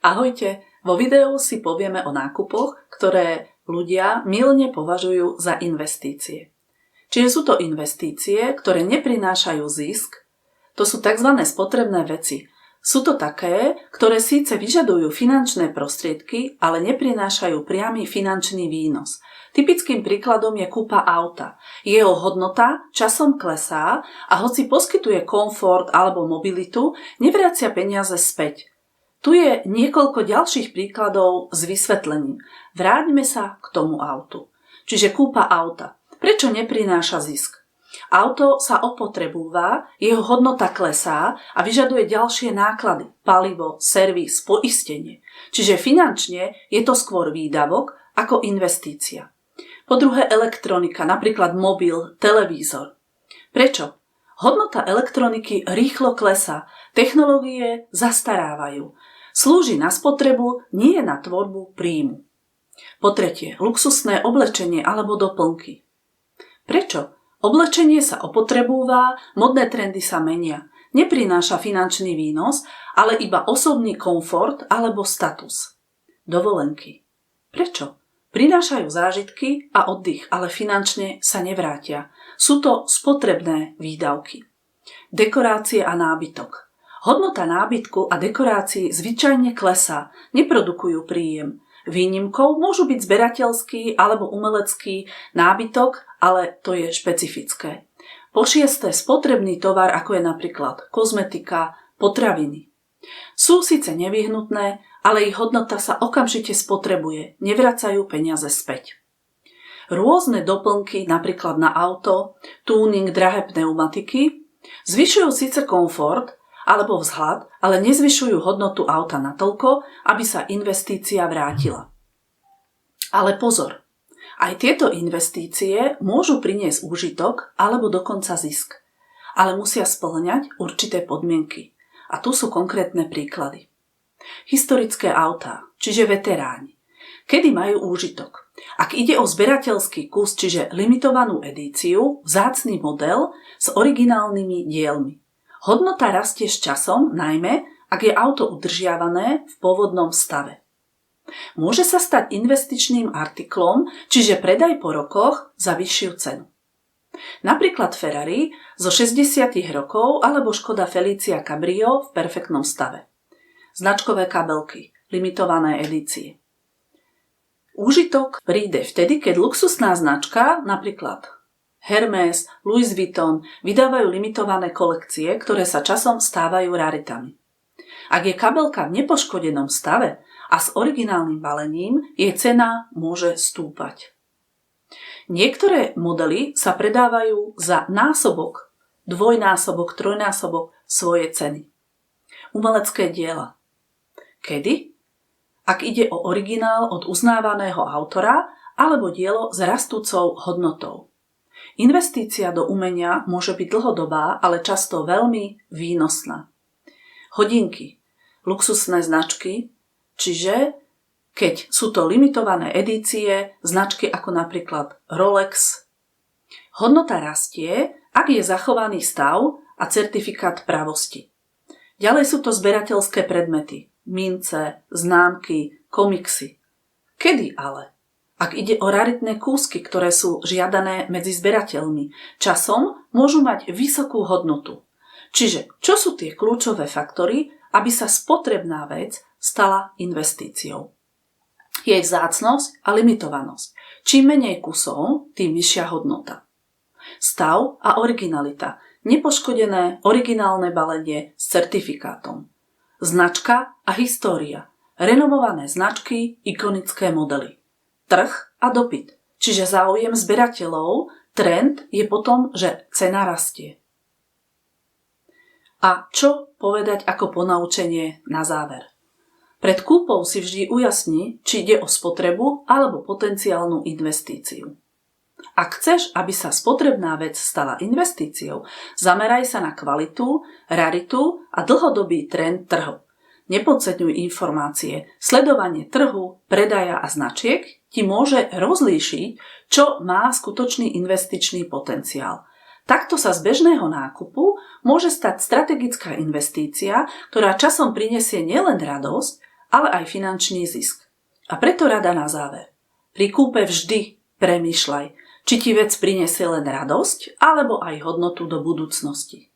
Ahojte, vo videu si povieme o nákupoch, ktoré ľudia mylne považujú za investície. Čiže sú to investície, ktoré neprinášajú zisk, to sú tzv. Spotrebné veci. Sú to také, ktoré síce vyžadujú finančné prostriedky, ale neprinášajú priamy finančný výnos. Typickým príkladom je kúpa auta. Jeho hodnota časom klesá a hoci poskytuje komfort alebo mobilitu, nevracia peniaze späť. Tu je niekoľko ďalších príkladov s vysvetlením. Vráťme sa k tomu autu. Čiže kúpa auta. Prečo neprináša zisk? Auto sa opotrebúva, jeho hodnota klesá a vyžaduje ďalšie náklady. Palivo, servis, poistenie. Čiže finančne je to skôr výdavok ako investícia. Po druhé elektronika, napríklad mobil, televízor. Prečo? Hodnota elektroniky rýchlo klesá, technológie zastarávajú. Slúži na spotrebu, nie je na tvorbu príjmu. Po tretie, luxusné oblečenie alebo doplnky. Prečo? Oblečenie sa opotrebúva, modné trendy sa menia. Neprináša finančný výnos, ale iba osobný komfort alebo status. Dovolenky. Prečo? Prinášajú zážitky a oddych, ale finančne sa nevrátia. Sú to spotrebné výdavky. Dekorácie a nábytok. Hodnota nábytku a dekorácií zvyčajne klesá, neprodukujú príjem. Výnimkou môžu byť zberateľský alebo umelecký nábytok, ale to je špecifické. Po šieste, spotrebný tovar, ako je napríklad kozmetika, potraviny. Sú síce nevyhnutné, ale ich hodnota sa okamžite spotrebuje, nevracajú peniaze späť. Rôzne doplnky, napríklad na auto, tuning, drahé pneumatiky, zvyšujú síce komfort alebo vzhľad, ale nezvyšujú hodnotu auta natoľko, aby sa investícia vrátila. Ale pozor, aj tieto investície môžu priniesť úžitok alebo dokonca zisk, ale musia spĺňať určité podmienky. A tu sú konkrétne príklady. Historické autá, čiže veteráni. Kedy majú úžitok? Ak ide o zberateľský kus, čiže limitovanú edíciu, vzácny model s originálnymi dielmi. Hodnota rastie s časom, najmä ak je auto udržiavané v pôvodnom stave. Môže sa stať investičným artiklom, čiže predaj po rokoch za vyššiu cenu. Napríklad Ferrari zo 60. rokov alebo Škoda Felicia Cabrio v perfektnom stave. Značkové kabelky, limitované edície. Úžitok príde vtedy, keď luxusná značka, napríklad Hermes, Louis Vuitton, vydávajú limitované kolekcie, ktoré sa časom stávajú raritami. Ak je kabelka v nepoškodenom stave a s originálnym balením, jej cena môže stúpať. Niektoré modely sa predávajú za násobok, dvojnásobok, trojnásobok svojej ceny. Umelecké diela. Kedy? Ak ide o originál od uznávaného autora alebo dielo s rastúcou hodnotou. Investícia do umenia môže byť dlhodobá, ale často veľmi výnosná. Hodinky, luxusné značky, čiže keď sú to limitované edície, značky ako napríklad Rolex. Hodnota rastie, ak je zachovaný stav a certifikát pravosti. Ďalej sú to zberateľské predmety, mince, známky, komiksy. Kedy ale? Ak ide o raritné kúsky, ktoré sú žiadané medzi zberateľmi, časom môžu mať vysokú hodnotu. Čiže, čo sú tie kľúčové faktory, aby sa spotrebná vec stala investíciou? Jej vzácnosť a limitovanosť. Čím menej kusov, tým vyššia hodnota. Stav a originalita. Nepoškodené originálne balenie s certifikátom. Značka a história. Renomované značky, ikonické modely. Trh a dopyt, čiže záujem zberateľov, trend je potom, že cena rastie. A čo povedať ako ponaučenie na záver? Pred kúpou si vždy ujasni, či ide o spotrebu alebo potenciálnu investíciu. Ak chceš, aby sa spotrebná vec stala investíciou, zameraj sa na kvalitu, raritu a dlhodobý trend trhu. Nepodceňuj informácie. Sledovanie trhu, predaja a značiek ti môže rozlíšiť, čo má skutočný investičný potenciál. Takto sa z bežného nákupu môže stať strategická investícia, ktorá časom prinesie nielen radosť, ale aj finančný zisk. A preto rada na záver. Pri kúpe vždy premýšľaj, či ti vec prinesie len radosť, alebo aj hodnotu do budúcnosti.